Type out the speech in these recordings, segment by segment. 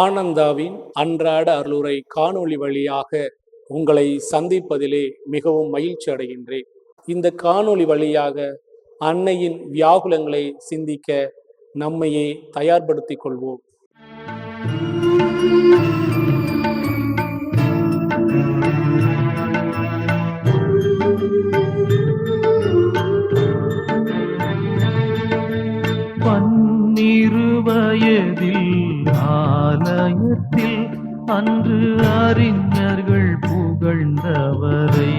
ஆனந்தாவின் அன்றாட அருளுரை காணொளி வழியாக உங்களை சந்திப்பதிலே மிகவும் மகிழ்ச்சி அடைகின்றேன். இந்த காணொளி வழியாக அன்னையின் வியாகுலங்களை சிந்திக்க நம்மையே தயார்படுத்திக் கொள்வோம். வயதில் ஆலயத்தில் அன்று அறிஞர்கள் புகழ்ந்தவரை,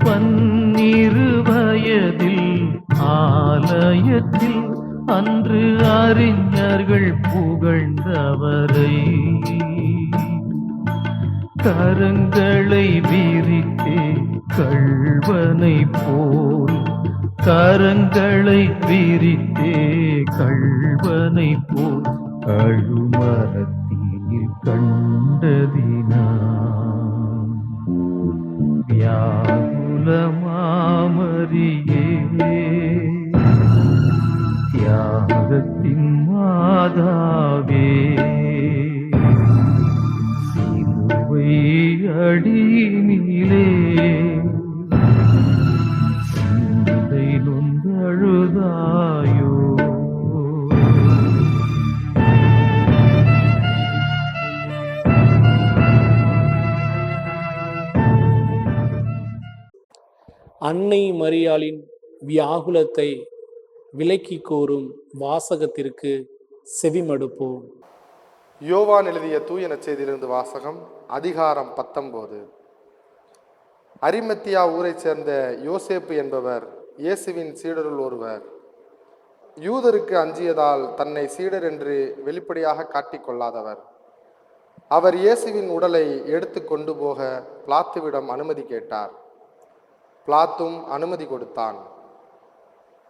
12 வயதில் ஆலயத்தில் அன்று அறிஞர்கள் புகழ்ந்தவரை, கரங்களை விரித்தே கள்வனை போல், கரங்களை விரித்தே கள்வனை போல் கழுமரத்தில் கண்டதினான். வியாகுல மாமரியே, தியாகத்தின் மாதாவே, சிலுவை அடியினிலே அழுதாயோ. அன்னை மரியாளின் வியாகுலத்தை விளக்கி கூறும் வாசகத்திற்கு செவிமடுப்போம். யோவான் எழுதிய தூய நற்செய்தியிலிருந்து வாசகம். அதிகாரம் 19. அரிமத்தியா ஊரைச் சேர்ந்த யோசேப்பு என்பவர் இயேசுவின் சீடருள் ஒருவர். யூதருக்கு அஞ்சியதால் தன்னை சீடர் என்று வெளிப்படையாக காட்டிக்கொள்ளாதவர். அவர் இயேசுவின் உடலை எடுத்து கொண்டு போக பிலாத்துவிடம் அனுமதி கேட்டார். பிலாத்தும் அனுமதி கொடுத்தான்.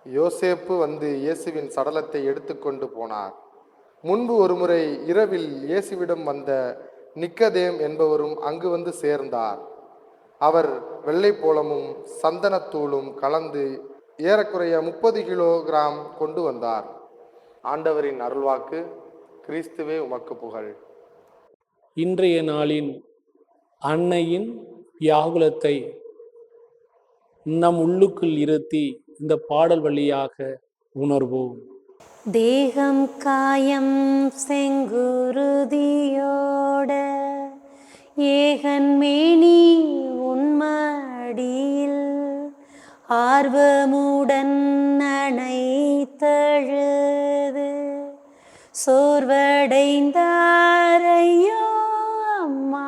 யோசேப்பு வந்து இயேசுவின் சடலத்தை எடுத்து கொண்டு போனார். முன்பு ஒருமுறை இரவில் இயேசுவிடம் வந்த நிக்கதேம் என்பவரும் அங்கு வந்து சேர்ந்தார். அவர் வெள்ளைப்போளமும் சந்தனத்தூளும் கலந்து ஏறக்குறைய 30 கிலோகிராம் கொண்டு வந்தார். ஆண்டவரின் அருள்வாக்கு. கிறிஸ்துவே உமக்கு புகழ். இன்றைய நாளின் அன்னையின் வியாகுலத்தை நம் உள்ளுக்குள் இருத்தி இந்த பாடல் வழியாக உணர்வோம். தேகம் காயம் செங்குருதியோட ஏகன்மேனி உன்மடியில் ஆர்வமுடன் அணைத்தழுது சோர்வடைந்தாரையோ அம்மா.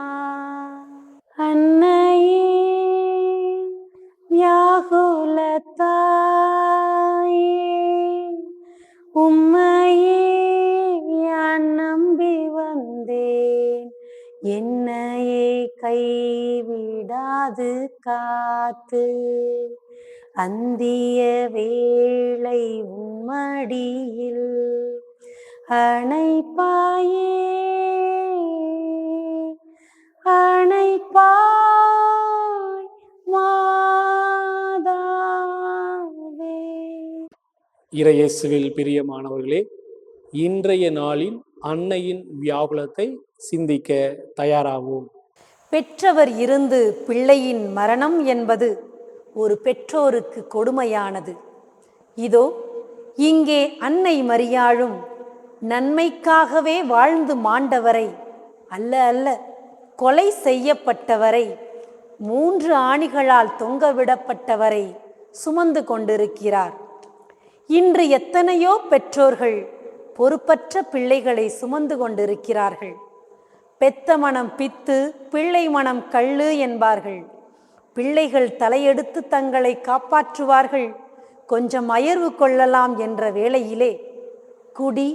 அன்னையே வியாகுலத்தாயே, உம்மையே யான் நம்பி வந்தேன், என்னையே கைவிடாது காத்து அந்திய வேளை உம்மடியில் அணைப்பாயே அணைப்பாய் மாதாவே. இறையேசுவில் பிரியமானவர்களே, இன்றைய நாளின் அன்னையின் வியாகுலத்தை சிந்திக்க தயாராவோம். பெற்றவர் இருந்து பிள்ளையின் மரணம் என்பது ஒரு பெற்றோருக்கு கொடுமையானது. இதோ இங்கே அன்னை மரியாளும் நன்மைக்காகவே வாழ்ந்து மாண்டவரை, அல்ல கொலை செய்யப்பட்டவரை, 3 ஆணிகளால் தொங்கவிடப்பட்டவரை சுமந்து கொண்டிருக்கிறார். இன்று எத்தனையோ பெற்றோர்கள் பொறுப்பற்ற பிள்ளைகளை சுமந்து கொண்டிருக்கிறார்கள். பெத்த மனம் பித்து, பிள்ளை மனம் கள்ளு என்பார்கள். பிள்ளைகள் தலையெடுத்து தங்களை காப்பாற்றுவார்கள், கொஞ்சம் அயர்வு கொள்ளலாம் என்ற வேளையிலே குடி,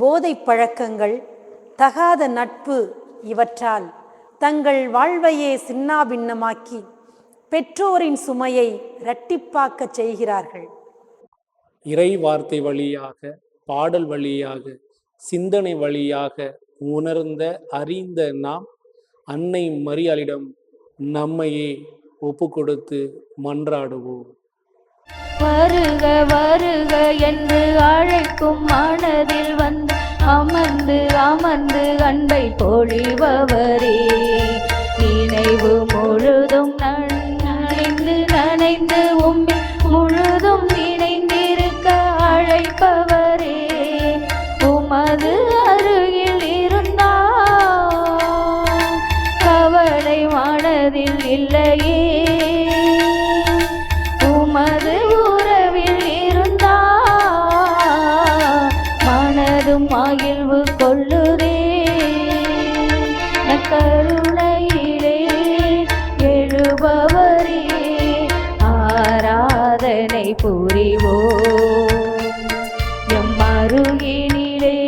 போதை பழக்கங்கள், தகாத நட்பு இவற்றால் தங்கள் வாழ்வையே சின்னாபின்னமாக்கி பெற்றோரின் சுமையை இரட்டிப்பாக்க செய்கிறார்கள். இறை வார்த்தை வழியாக, பாடல் வழியாக, சிந்தனை வழியாக உணர்ந்த அறிந்த நாம் அன்னை மரியாளிடம் நம்மையே ஒப்பு கொடுத்து மன்றாடுவோம். வருக வருக என்று அழைக்கும் மனதில் வந்து அமர்ந்து அமர்ந்து அன்பை பொழிபவரே, நினைவு முழுதும் நனைந்து நனைந்து உம்மில் முழுதும் இணைந்திருக்க அழைப்பவரே, உமது அருகில் இருந்தால் கவலை மனதில் இல்லையே, உமது உறவில் இருந்தால் மனதும் மகிழ்வு கொள்ளுதே. கருணையிலே எழுபவரே, ஆராதனை புரிவோம். எம் அருகினிலே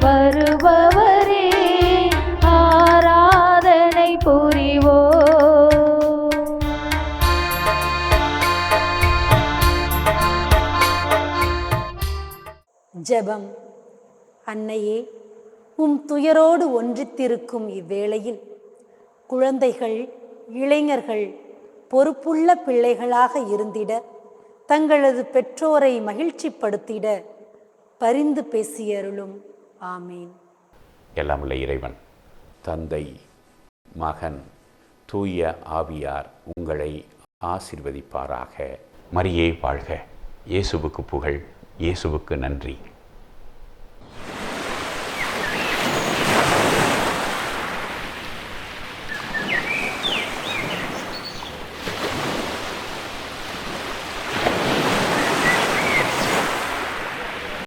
வருபவரே, ஆராதனை புரிவோம். ஜெபம். அன்னையே, உம் துயரோடு ஒன்றித்திருக்கும் இவ்வேளையில் குழந்தைகள், இளைஞர்கள் பொறுப்புள்ள பிள்ளைகளாக இருந்திட, தங்களது பெற்றோரை மகிழ்ச்சிப்படுத்திட பரிந்து பேசியருளும். ஆமீன். எல்லாம் உள்ள இறைவன், தந்தை, மகன், தூய ஆவியார் உங்களை ஆசீர்வதிப்பாராக. மரியே வாழ்க. இயேசுவுக்கு புகழ். இயேசுவுக்கு நன்றி.